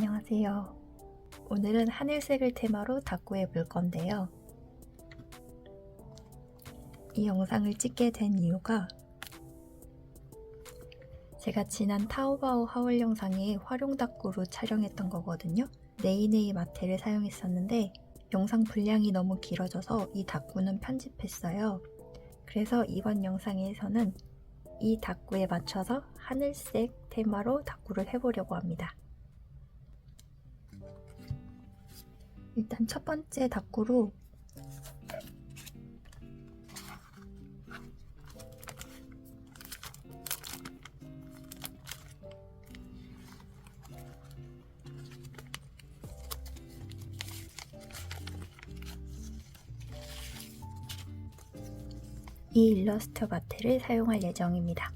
안녕하세요. 오늘은 하늘색을 테마로 다꾸해 볼 건데요. 이 영상을 찍게 된 이유가 제가 지난 타오바오 하울 영상에 활용 다꾸로 촬영했던 거거든요. 네이네이 마테를 사용했었는데 영상 분량이 너무 길어져서 이 다꾸는 편집했어요. 그래서 이번 영상에서는 이 다꾸에 맞춰서 하늘색 테마로 다꾸를 해보려고 합니다. 일단 첫 번째 다꾸로 이 일러스트 마테를 사용할 예정입니다.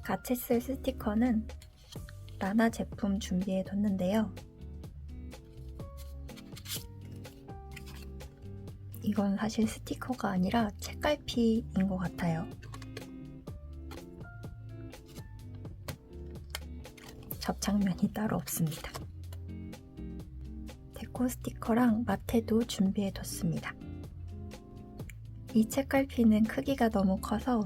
같이 쓸 스티커는 라나 제품 준비해 뒀는데요. 이건 사실 스티커가 아니라 책갈피인 것 같아요. 접착면이 따로 없습니다. 데코 스티커랑 마테도 준비해 뒀습니다. 이 책갈피는 크기가 너무 커서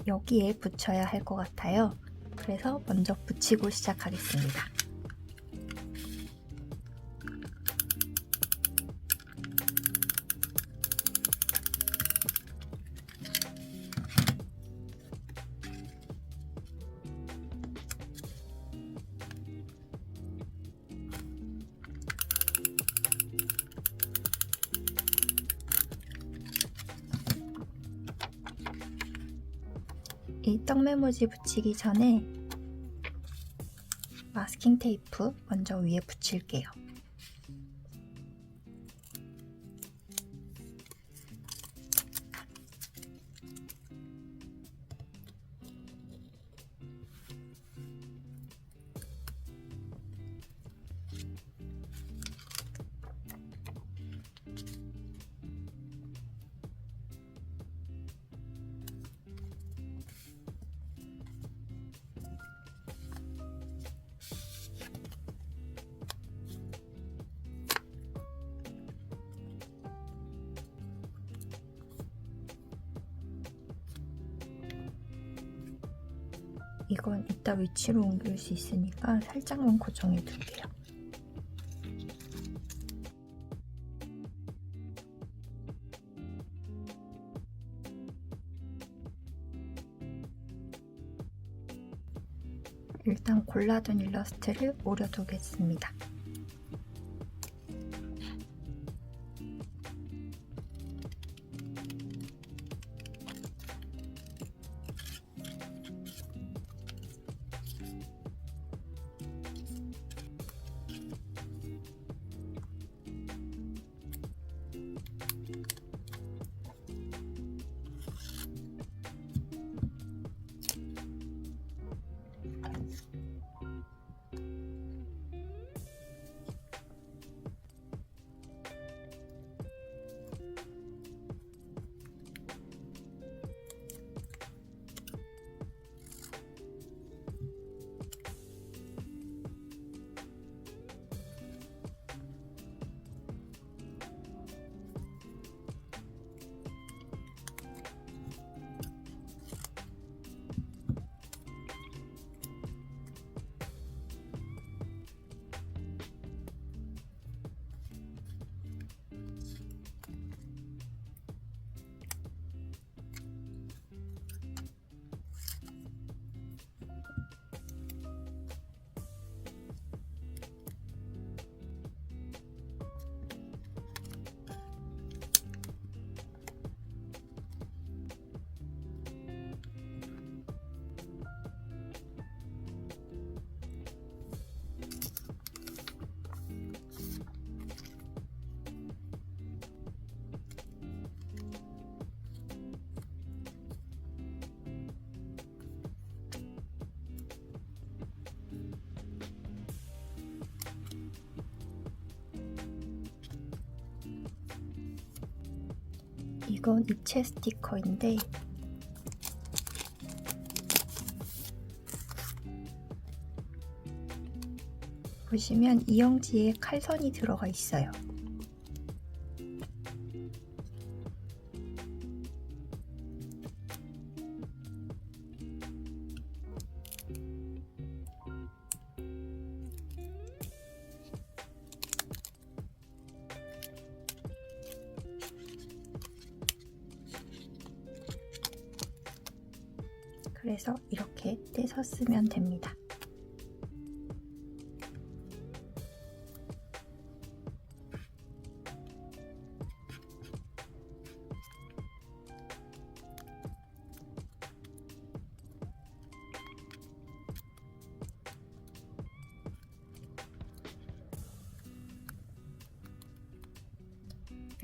여기에 붙여야 할 것 같아요. 그래서 먼저 붙이고 시작하겠습니다. 이 떡메모지 붙이기 전에 마스킹 테이프 먼저 위에 붙일게요. 이건 이따 위치로 옮길 수 있으니까 살짝만 고정해 둘게요. 일단 골라둔 일러스트를 오려두겠습니다. 이건 입체 스티커인데 보시면 이영지에 칼선이 들어가 있어요. 그래서 이렇게 떼서 쓰면 됩니다.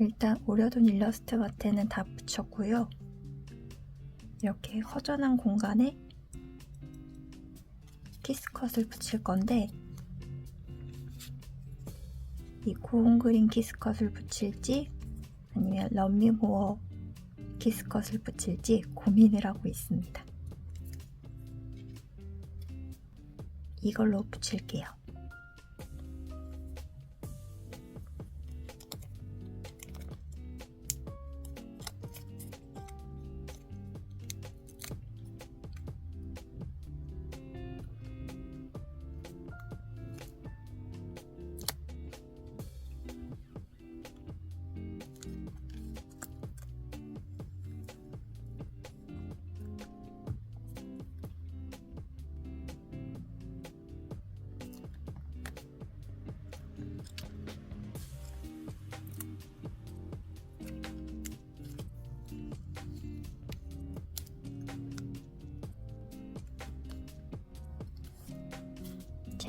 일단 오려둔 일러스트 겉에는 다 붙였고요. 이렇게 허전한 공간에 키스컷을 붙일 건데 이 고운 그린 키스컷을 붙일지 아니면 럼미모어 키스컷을 붙일지 고민을 하고 있습니다. 이걸로 붙일게요.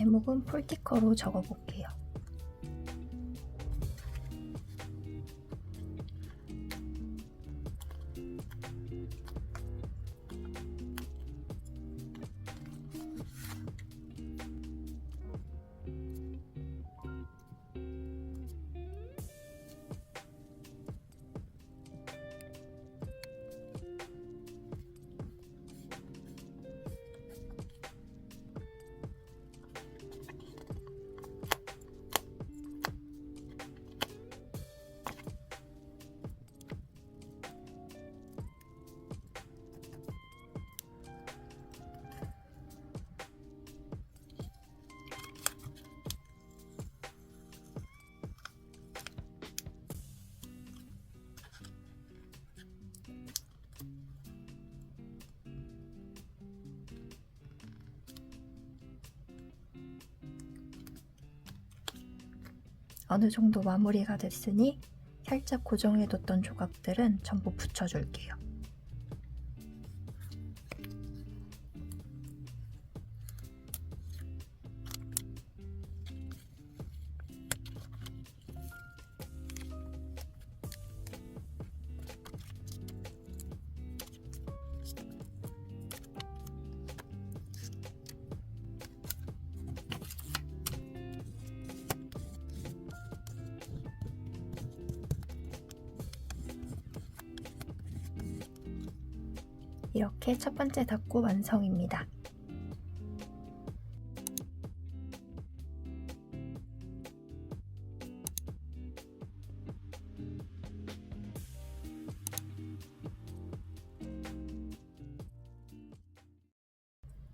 제목은 폴티커로 적어볼게요. 어느 정도 마무리가 됐으니 살짝 고정해뒀던 조각들은 전부 붙여줄게요. 이렇게 첫 번째 닫고 완성입니다.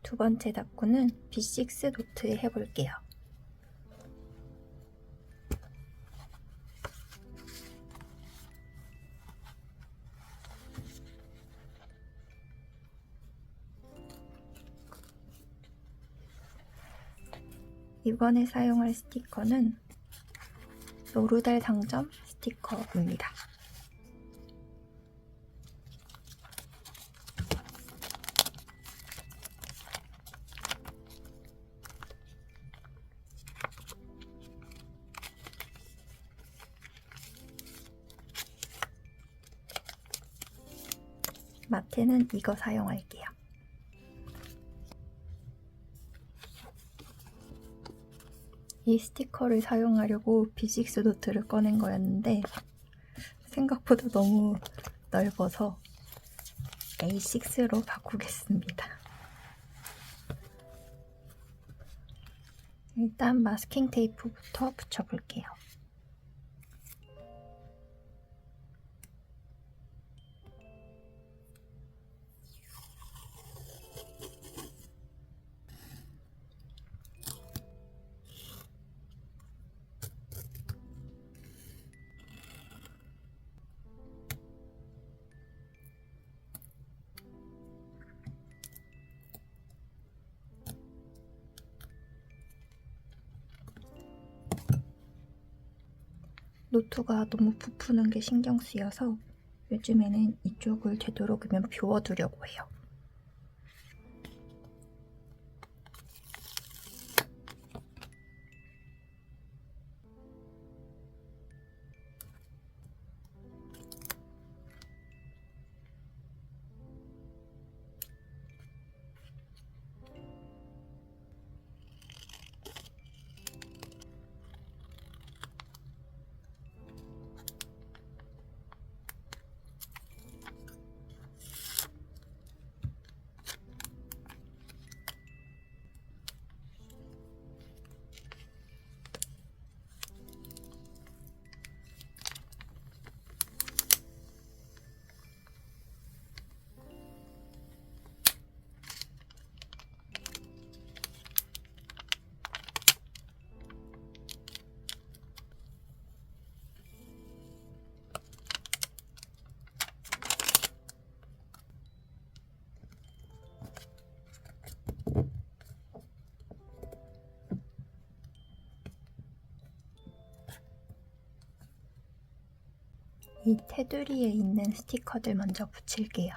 두 번째 닫고는 B6 노트에 해볼게요. 이번에 사용할 스티커는 노루달 상점 스티커입니다. 마트는 이거 사용할게요. 이 스티커를 사용하려고 B6 노트를 꺼낸 거였는데 생각보다 너무 넓어서 A6로 바꾸겠습니다. 일단 마스킹 테이프부터 붙여볼게요. 노트가 너무 부푸는 게 신경 쓰여서 요즘에는 이쪽을 되도록이면 비워두려고 해요. 이 테두리에 있는 스티커들 먼저 붙일게요.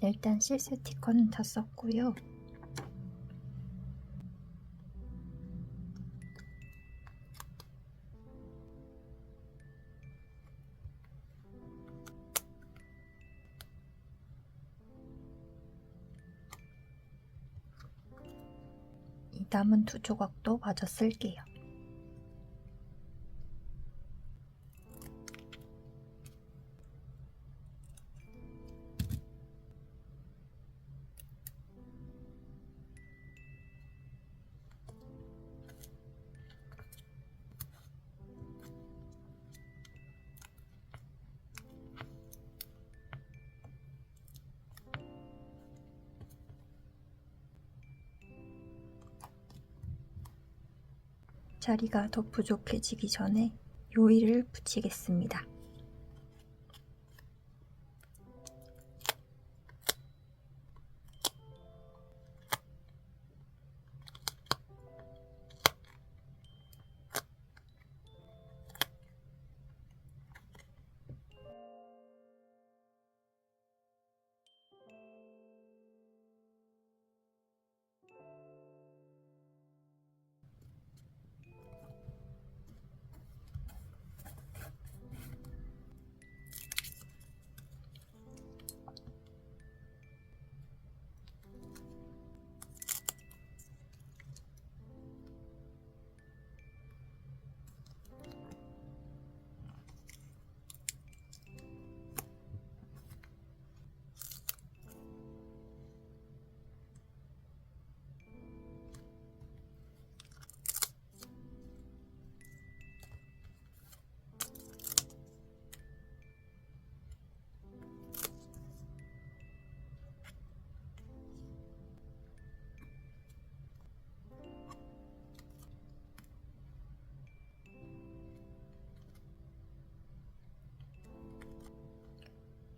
일단 실 스티커는 다 썼고요. 이 남은 두 조각도 마저 쓸게요. 자리가 더 부족해지기 전에 요일을 붙이겠습니다.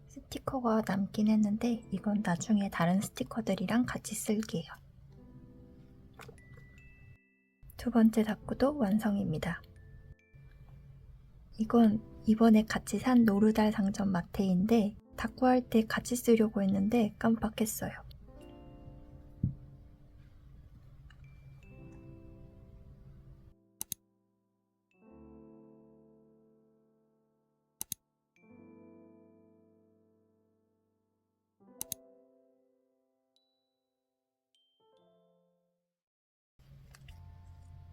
스티커가 남긴 했는데 이건 나중에 다른 스티커들이랑 같이 쓸게요. 두 번째 다꾸도 완성입니다. 이건 이번에 같이 산 노르달 상점 마테인데 다꾸할 때 같이 쓰려고 했는데 깜빡했어요.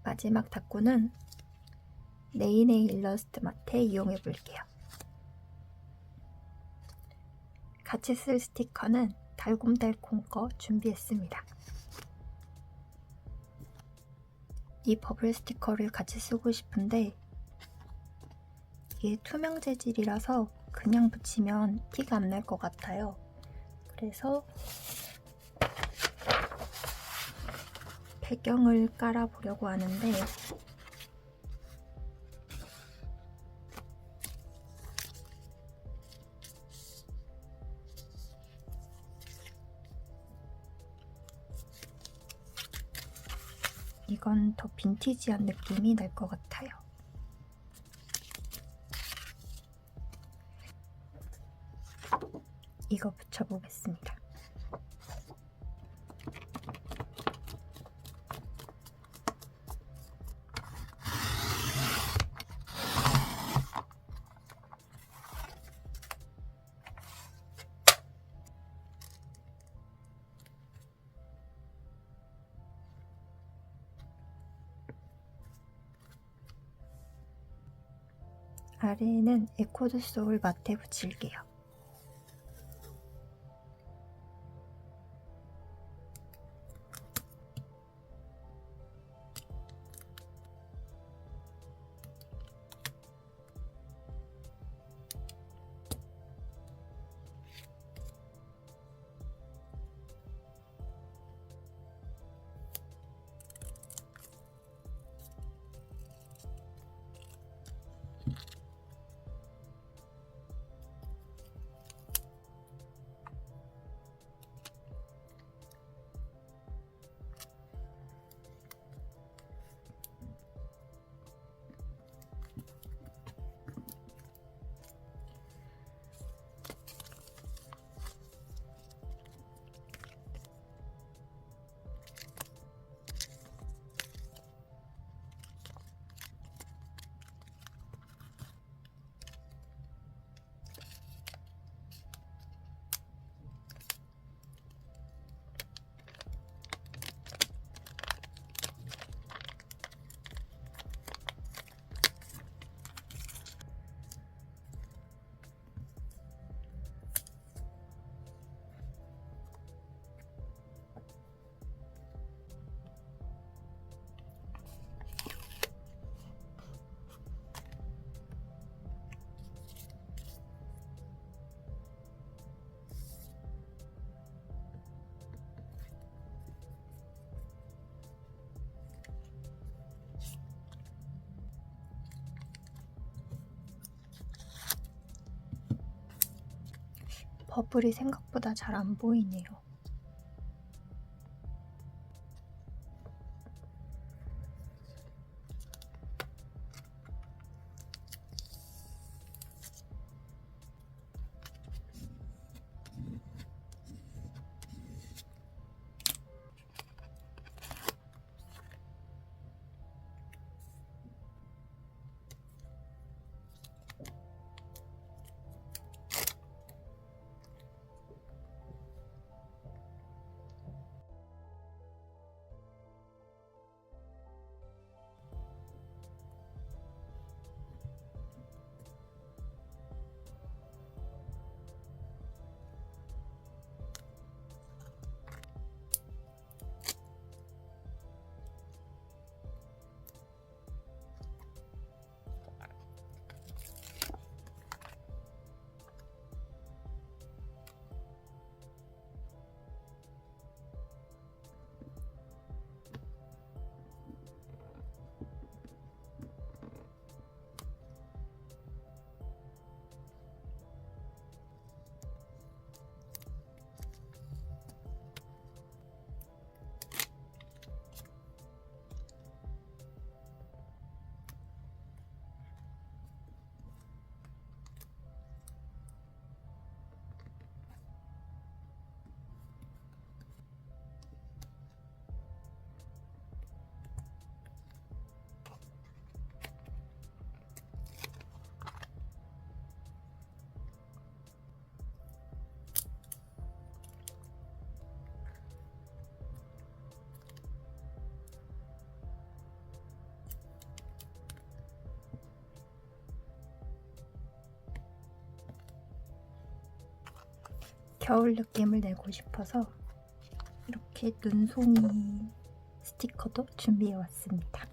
마지막 다꾸는 네이네이 일러스트 마테 이용해 볼게요. 같이 쓸 스티커는 달콤달콤 거 준비했습니다. 이 버블 스티커를 같이 쓰고 싶은데 이게 투명 재질이라서 그냥 붙이면 티가 안 날 것 같아요. 그래서 배경을 깔아보려고 하는데 이건 더 빈티지한 느낌이 날 것 같아요. 이거 붙여보겠습니다. 아래에는 에코드 소울 마테 붙일게요. 버블이 생각보다 잘 안 보이네요. 겨울 느낌을 내고 싶어서 이렇게 눈송이 스티커도 준비해 왔습니다.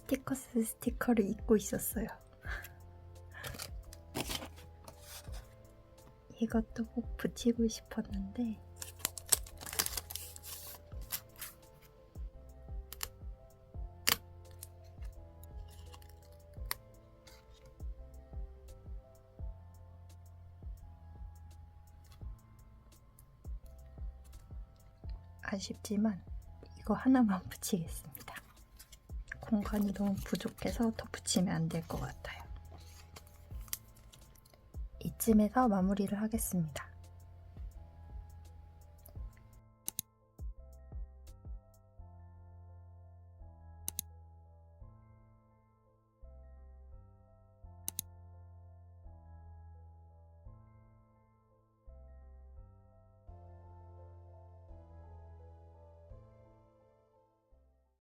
스티커스 스티커를 잊고 있었어요. 이것도 꼭 붙이고 싶었는데 아쉽지만 이거 하나만 붙이겠습니다. 공간이 너무 부족해서 더 붙이면 안 될 것 같아요. 이쯤에서 마무리를 하겠습니다.